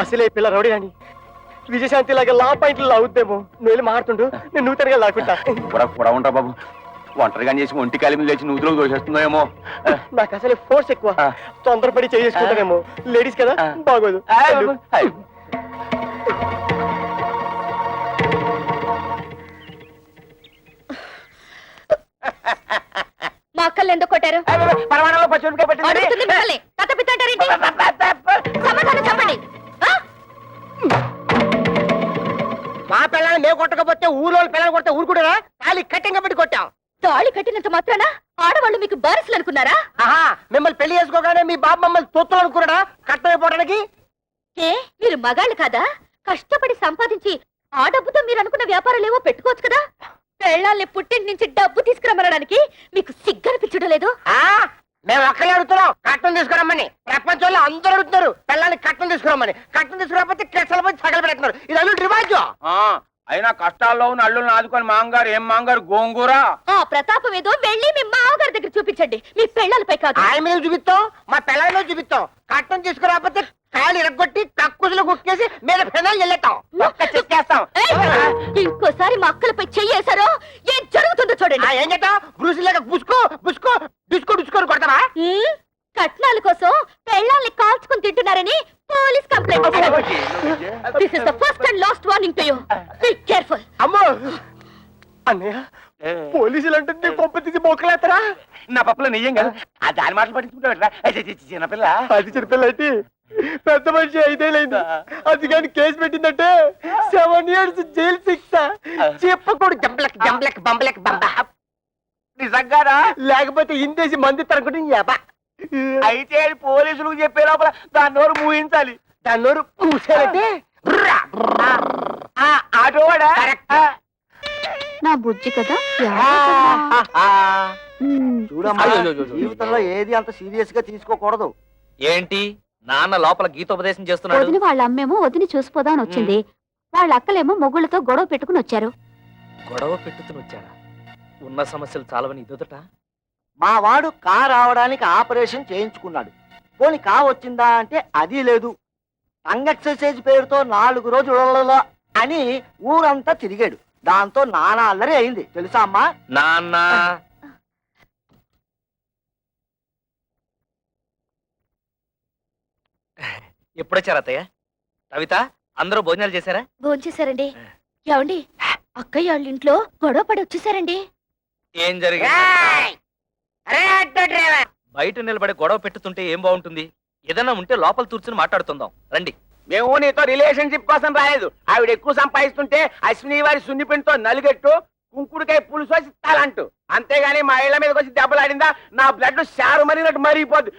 అసలే పిల్ల రౌడీ అని విజయశాంతి లాగా లా పాయింట్లు లాగుద్దేమో. నువ్వు వెళ్ళి మారుతుండు, నేను నూతనగా లాక్కుంటా. కూడా ఉంటా బాబు. ఒంటరిగా చేసి ఒంటి కాలి లేచి నూతులకు దోషేస్తుందేమో. నాకు అసలే ఫోర్స్ ఎక్కువ, తొందరపడి చేసుకుంటానేమో. లేడీస్ కదా, బాగోదు. మా అక్కలు ఎందుకు కొట్టారు? పరమాణంలో పచ్చిమిరపకాయ అడుగుతుంది మిమ్మల్ని. కథ పిత్తంటారేంటి? సమాధానం చెప్పండి. మా పిల్లల్ని మేము కొట్టకపోతే ఊళ్ళో పిల్లలు కొడితే ఊరుకుంటారా? తాళి కట్టింగ్ పెట్టి కొట్టాం. తాళి కట్టినంత మాత్రాన ఆడవాళ్ళు మీకు బారసులు అనుకున్నారా? ఆహా, మిమ్మల్ని పెళ్లి చేసుకోగానే మీ బాబు మమ్మల్ని తొత్తులు అనుకున్నాడా కట్టమైపోవడానికి? ఏ మీరు మగాళ్ళు కాదా? కష్టపడి సంపాదించి ఆ డబ్బుతో మీరు అనుకున్న వ్యాపారాలేవో పెట్టుకోవచ్చు కదా. పెళ్ళాల్ని పుట్టింటి నుంచి డబ్బు తీసుకురమ్మనడానికి మీకు సిగ్గనిపించడం లేదు? మేము ఒక్కరే అడుగుతున్నాం కట్టం తీసుకురమ్మని. ప్రపంచంలో అందరూ అడుగుతున్నారు పిల్లల్ని కట్టం తీసుకురమ్మని. కట్టం తీసుకురాకపోతే కెసల పోయి సగలు పెడుతున్నారు. ఇది అల్లు రివాజు. అయినా కష్టాల్లో ఉన్న అల్లుల్ని ఆదుకొని మాంగారు ఏం మాంగారు గోంగూర. ఆ ప్రతాపం ఏదో వెళ్ళి మీ మామగారి దగ్గర చూపించండి, మీ పెళ్ళాలపై కాదు. ఆయన మీద చూపిస్తాం, మా పిల్లల మీద చూపిస్తాం. కట్టం తీసుకురాకపోతే కాళ్ళు ఇరగొట్టి కక్కుసులు కుక్కేసి మీద పెనాలు వెళ్ళేస్తాం. చేస్తాం. ఇంకోసారి మా అక్కలపై చెయ్యేశారో ఏం జరుగుతుందో చూడండి. ఏం చేద్దాం? బ్రూసిలేక బుసుకో బుసుకో డిస్కో డిస్కోని కొడతావా? కట్నాల కోసం పెళ్ళాల్ని కాల్చుకుని తింటున్నారని police complaint. This is the first and last warning to you. Be careful. అమ్మో అన్నయ్య, పోలీసులు అంటే కొంప తీసి బొక్కలేస్తారా? నా పప్పులో నెయ్యం కదా, ఆ దాని మాటలు పట్టించుకుంటా. చిన్నపిల్ల అది చిన్నపిల్ల అయితే పెద్ద మనిషి 5 ఏళ్ళైంది. అది కానీ కేసు పెట్టిందంటే 7 years జైలు శిక్ష. చెప్పకూడదు జంబలక్ జంబలక్ బంబలక్ బంబ. నిజంగానా? లేకపోతే ఇందేసి మంది తరగడం. అయితే పోలీసులకు చెప్పే లోపల దాని నోరు మూయించాలి. దాని నోరు పూసారంటే ఆటోవాడా? నా బుజ్జి కదా. చూడమ్మా, జీవితంలో ఏది అంత సీరియస్ గా తీసుకోకూడదు. ఏంటి నాన్న లోపల గీతోపదేశం చేస్తున్నాడు? వదిన వాళ్ళ అమ్మేమో వదిని చూసిపోదామని వచ్చింది. వాళ్ళ అక్కలేమో మొగుళ్ళతో గొడవ పెట్టుకుని వచ్చారు. గొడవ పెట్టుకుని వచ్చారా? ఉన్న సమస్యలు చాలవని ఇదొదట. మా వాడు కా రావడానికి ఆపరేషన్ చేయించుకున్నాడు. పోని కా వచ్చిందా అంటే అది లేదు. టంగ్ ఎక్సర్సైజ్ పేరుతో 4 రోజులలో అని ఊరంతా తిరిగాడు. దాంతో నానా అల్లరి అయింది తెలుసా అమ్మా? నాన్న ఎప్పుడొచ్చారు అత్తయ్య? కవిత, అందరూ భోజనాలు చేశారా? భోంచేశారండి. ఏమండి, అక్కయ్య వాళ్ళ ఇంట్లో గొడవ పడి వచ్చేసారండి. ఏం జరిగింది? బయట నిలబడి గొడవ పెట్టుతుంటే ఏం బాగుంటుంది? ఏదన్నా ఉంటే లోపల కూర్చుని మాట్లాడుతుందాం రండి. మేము నీతో రిలేషన్షిప్ కోసం రాలేదు. ఆవిడ ఎక్కువ సంపాదిస్తుంటే అశ్విని వారి సున్నిపిండితో నలుగెట్టు కుంకుడుకాయ పులుసు వచ్చి తలంటూ, అంతేగాని మా ఇళ్ల మీదకి వచ్చి దెబ్బలాడిందా నా బ్లడ్ షారు మరినట్టు మరిగిపోద్ది.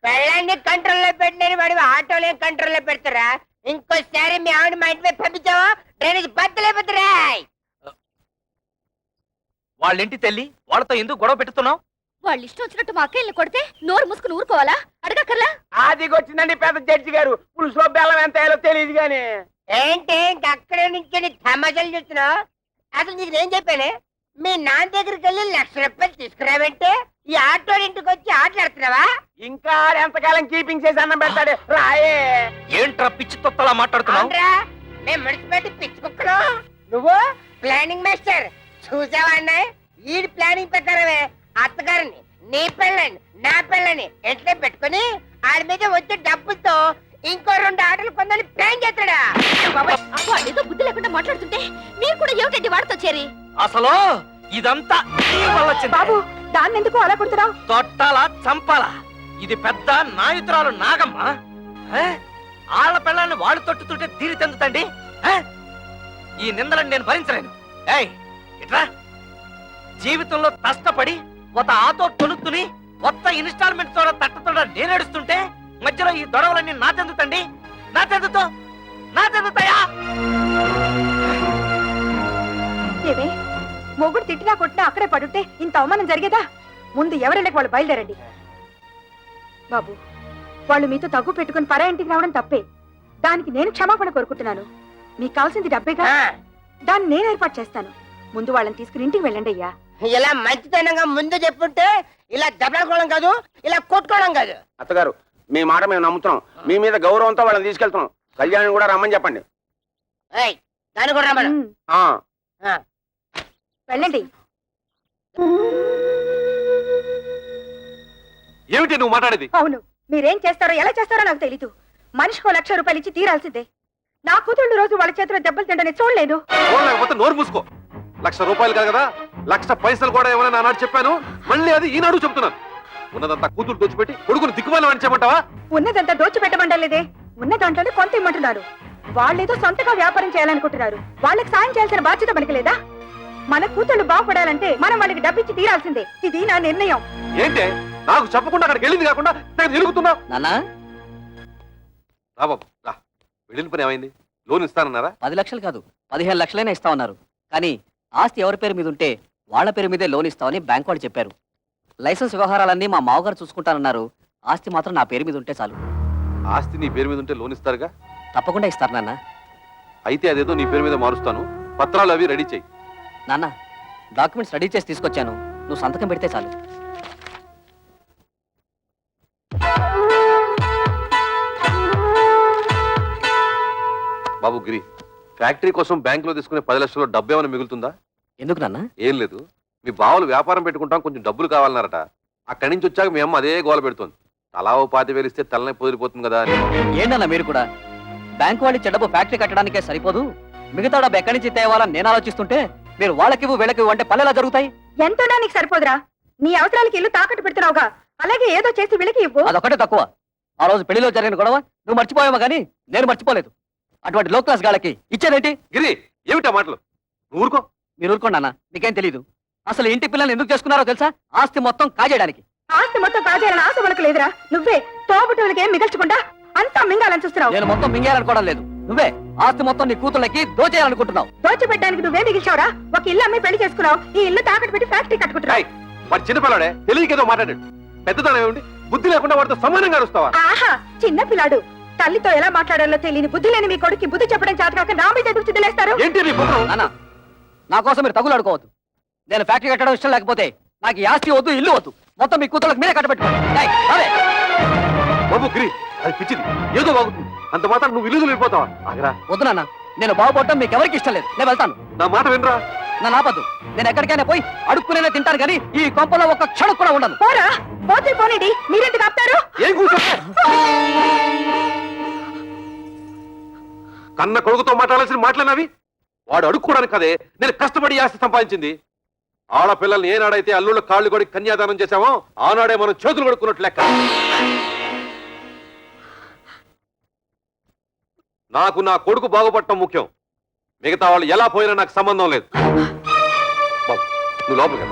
పెళ్ళాన్ని కంట్రోల్లో పెట్టినని వాడు ఆటోలే కంట్రోల్లో పెడతారా? ఇంకోసారి మీ ఆవిడ మా ఇంటి వైపు పంపించావా డ్రైనేజ్ బద్దలైపోతారా? వాళ్ళింటి తెల్లి వాళ్ళతో ఎందుకు గొడవ పెట్టుతున్నావు? వాళ్ళు ఇష్టం వచ్చినట్టు మా అక్కయ్యని కొడితే నోరు మూసుకుని ఊరుకోవాలా? అడగక్కర్లా? ఆదిగొచ్చిందండి పెద్ద జడ్జి గారు. పులుసులో బెల్లం ఎంత వేయాలో తెలియదు గాని. ఏంటి అక్కడే నుంచి తమాషాలు చూస్తున్నావు? అసలు నీకు నేను చెప్పానే, మీ నాన్న దగ్గరికి వెళ్ళి 1,00,000 రూపాయలు తీసుకురావంటే ఈ ఆటో ఇంటికి వచ్చి ఆటలాడుతున్నావా? ఇంకా ఎంతకాలం కీపింగ్ చేసి అన్నం పెడతాడు రాయే. ఏంట్రా పిచ్చి తొత్తలా మాట్లాడుతున్నావు? మేము మున్సిపాలిటీ పిచ్చి కుక్కలు, నువ్వు ప్లానింగ్ మాస్టర్. చూసావా అన్నాయి, ఈ ప్లానింగ్ ప్రకారమే అత్తగారిని నీ పెళ్ళని నా పెళ్ళని ఎట్లా పెట్టుకుని ఆడి మీద వచ్చే డబ్బులతో ఇంకో 2 ఆటలు కొందని ప్లాన్ చేస్తాడా? వాళ్ళేదో బుద్ధి లేకుండా మాట్లాడుతుంటే మీరు కూడా ఏమిటండి వాడితో చేరి? అసలు ఇదంతా నీ వల్ల వచ్చింది. బాబు, దాన్ని ఎందుకు అలా కొడుతున్నావు? తొట్టాలా చంపాలా? ఇది పెద్ద నాయుతురాలు నాగమ్మ. ఆళ్ల పెళ్ళాన్ని వాళ్ళు తొట్టుతుంటే తీరి తెందుతండి. ఈ నిందలను నేను భరించలేను. ఏయ్ ఇట్రా, జీవితంలో కష్టపడి ఒక ఆటో కొనుక్కుని కొత్త ఇన్స్టాల్మెంట్ తోడ తట్టతోడ నేనేడుస్తుంటే మధ్యలో ఈ దొడవలన్నీ నా తెందుతండి. నా తెందుతాయా? మొగుడు తిట్టినా కొట్టినా అక్కడే పడుంటే ఇంత అవమానం జరిగేదా? ముందు ఎవరైనా వాళ్ళు బయలుదేరండి. బాబు, వాళ్ళు మీతో తగ్గు పెట్టుకుని పరా ఇంటికి రావడం తప్పే. దానికి నేను క్షమాపణ కోరుకుంటున్నాను. మీకు కావాల్సింది డబ్బేగా, దాన్ని నేను ఏర్పాటు చేస్తాను. ముందు వాళ్ళని తీసుకుని ఇంటికి వెళ్ళండి అయ్యా. ఇలా మంచితనంగా ముందు చెప్పుంటే ఇలా దెబ్బలాడుకోవడం కాదు, ఇలా కొట్టుకోవడం కాదు. అత్తగారు, మీ మాట మేము నమ్ముతున్నాం. మీ మీద గౌరవంతో వాళ్ళని తీసుకెళ్తున్నాం. కళ్యాణ్ కూడా రమ్మని చెప్పండి. ఏయ్, దాన్ని కూడా రమ్మను. ఉమ్, ఆ వెళ్ళండి. ఏమిటి నువ్వు మాట్లాడేది? అవును, మీరేం చేస్తారో ఎలా చేస్తారో నాకు తెలీదు. మనిషికో 1,00,000 రూపాయలు ఇచ్చి తీరాల్సిందే. నా కూతుళ్ళు రోజు వాళ్ళ చేతిలో దెబ్బలు తింటని చూడలేదు. లేకపోతే నోరు మూసుకో. 1,00,000 రూపాయలు కాదు కదా, 1,00,000 పైసలు కూడా ఏమైనా నాడు చెప్పాను. మళ్ళీ అది ఈనాడు చెప్తున్నాను. ఉన్నదంతా కూతురు దోచిపెట్టి కొడుకుని దిక్కుమాలి అని చెప్పమంటావా? ఉన్నదంతా దోచిపెట్టమంటలేదే, ఉన్న దాంట్లోనే కొంత ఇమ్మంటున్నారు. వాళ్ళేదో సొంతగా వ్యాపారం చేయాలనుకుంటున్నారు. వాళ్ళకి సాయం చేయాల్సిన బాధ్యత మనకి లేదా? మన కూతుళ్ళు బాగుపడాలంటే మనం వాళ్ళకి డబ్బిచ్చి తీరాల్సిందే. ఇది నా నిర్ణయం. ఏంటే నాకు చెప్పకుండా అక్కడికి వెళ్ళింది కాకుండా తిరుగుతున్నావు? నానా రా బాబు రా. వెళ్ళిన పని ఏమైంది? లోన్ ఇస్తానన్నారా? 10 లక్షలు కాదు 15 లక్షలైనా ఇస్తామన్నారు. కానీ ఆస్తి ఎవరి పేరు మీద ఉంటే వాళ్ళ పేరు మీదే లోన్ ఇస్తామని బ్యాంక్ వాళ్ళు చెప్పారు. లైసెన్స్ వ్యవహారాలన్నీ మా మావగారు చూసుకుంటానన్నారు. ఆస్తి మాత్రం నా పేరు మీద ఉంటే చాలు. ఆస్తి నీ పేరు మీద ఉంటే లోన్ ఇస్తారుగా? తప్పకుండా ఇస్తారు నాన్న. అయితే అదేదో నీ పేరు మీద మారుస్తాను. పత్రాలు అవి రెడీ చెయ్యి. నాన్న, డాక్యుమెంట్స్ రెడీ చేసి తీసుకొచ్చాను. నువ్వు సంతకం పెడితే చాలు. బాబు గిరి, ఫ్యాక్టరీ కోసం బ్యాంకులో తీసుకునే 10 లక్షల డబ్బు ఏమైనా మిగులుతుందా? ఎందుకు నాన్న? ఏం లేదు, మీ బావలు వ్యాపారం పెట్టుకుంటాం, కొంచెం డబ్బులు కావాలన్నారట. అక్కడి నుంచి వచ్చాక మీ అమ్మ అదే గోల పెడుతోంది. తలా ఓ 25,000 ఇస్తే తలనే పొదిరిపోతుంది కదా అని. ఏంటన్నా మీరు కూడా? బ్యాంక్ వాళ్ళు ఇచ్చే డబ్బు ఫ్యాక్టరీ కట్టడానికే సరిపోదు, మిగతా డబ్బు ఎక్కడి నుంచి తేవాలని నేను ఆలోచిస్తుంటే మీరు వాళ్ళకివ్వు వీళ్ళకివ్వు అంటే పల్లెలా జరుగుతాయి? ఎంతోనా నీకు సరిపోదురా? నీ అవసరాలకి ఇల్లు తాకట్టు పెడుతున్నావుగా, అలాగే ఏదో చేసి వీళ్ళకి ఇవ్వు. అదొకటే తక్కువ. ఆ రోజు పెళ్లిలో జరిగిన గొడవ నువ్వు మర్చిపోయావా కానీ నేను మర్చిపోలేదు. అటువంటి లో క్లాస్ గాళ్ళకి ఇచ్చేదేంటి? గిరి, ఏమిటా మాటలు? నువ్వు ఊరుకో. మీరు ఊరుకోండి అన్న, మీకేం తెలీదు. అసలు ఇంటి పిల్లల్ని ఎందుకు చేసుకున్నారో తెలుసా? ఆస్తి మొత్తం కాజేయడానికి. ఆస్తి మొత్తం కాజేయాలని ఆశ మనకు లేదురా. నువ్వే తోబుట్టువులకి ఏం మిగల్చకుండా అంతా మింగాలని చూస్తున్నావు. నేను మొత్తం మింగేయాలనుకోవడం లేదు. నువ్వే ఆస్తి మొత్తం నీ కూతుళ్ళకి దోచేయాలనుకుంటున్నావు. దోచిపెట్టడానికి నువ్వే మిగిల్చావురా. ఒక ఇల్లు అమ్మి పెళ్లి చేసుకున్నావు, ఈ ఇల్లు తాకట్టు పెట్టి ఫ్యాక్టరీ కట్టుకుంటున్నావు. ఏయ్, వాడు చిన్నపిల్లాడే, తెలియకేదో మాట్లాడాడు. పెద్దతనం ఏమిటి? బుద్ధి లేకుండా వాడితో సమానంగా అరుస్తావా? ఆహా, చిన్న పిల్లాడు. తల్లితో ఎలా మాట్లాడాలో తెలియని బుద్ధి లేని మీ కొడుకు బుద్ధి చెప్పడం చేతకాక నా మీద ఎదురు చిదిలేస్తారు. ఏంటి నీ కుట్ర? నాన్న, నా కోసం మీరు తగులాడుకోవద్దు. నేను ఫ్యాక్టరీ కట్టడం ఇష్టం లేకపోతే నాకు ఈ ఆస్తి వద్దు, ఇల్లు వద్దు. మొత్తం మీ కూతుళ్ళకి మీరే కట్టబెట్టుకోండి. ఏయ్, రావే. బాబు గిరి, అది పిచ్చిది, ఏదో బాగుతుంది. అంత మాత్రం నువ్వు ఇల్లు వెళ్ళిపోతావా? ఆగరా. వద్దు నాన్న, నేను బాగుపడటం మీకు ఎవరికి ఇష్టం లేదు. నేను వెళ్తాను. నా మాట వినరా? నా నాపద్దు. నేను ఎక్కడికైనా పోయి అడుక్కునే తింటాను కానీ ఈ కొంపలో ఒక్క క్షణం కూడా ఉండను. పోరా, పోతే పోనీడి. మీరెందుకు ఆపుతారు? ఏం కూర్చో? కన్న కొడుకుతో మాట్లాడాల్సిన మాట్లాడినవి వాడు అడుక్కోవడానికి కదే నేను కష్టపడి ఆస్తి సంపాదించింది. ఆడపిల్లల్ని ఏనాడైతే అల్లుళ్ళ కాళ్ళు కొడి కన్యాదానం చేశామో ఆనాడే మనం చేతులు కొడుకున్నట్లు లెక్క. నాకు నా కొడుకు బాగుపడటం ముఖ్యం. మిగతా వాళ్ళు ఎలా పోయినా నాకు సంబంధం లేదు. బాబు, నువ్వు లోపలికి రా.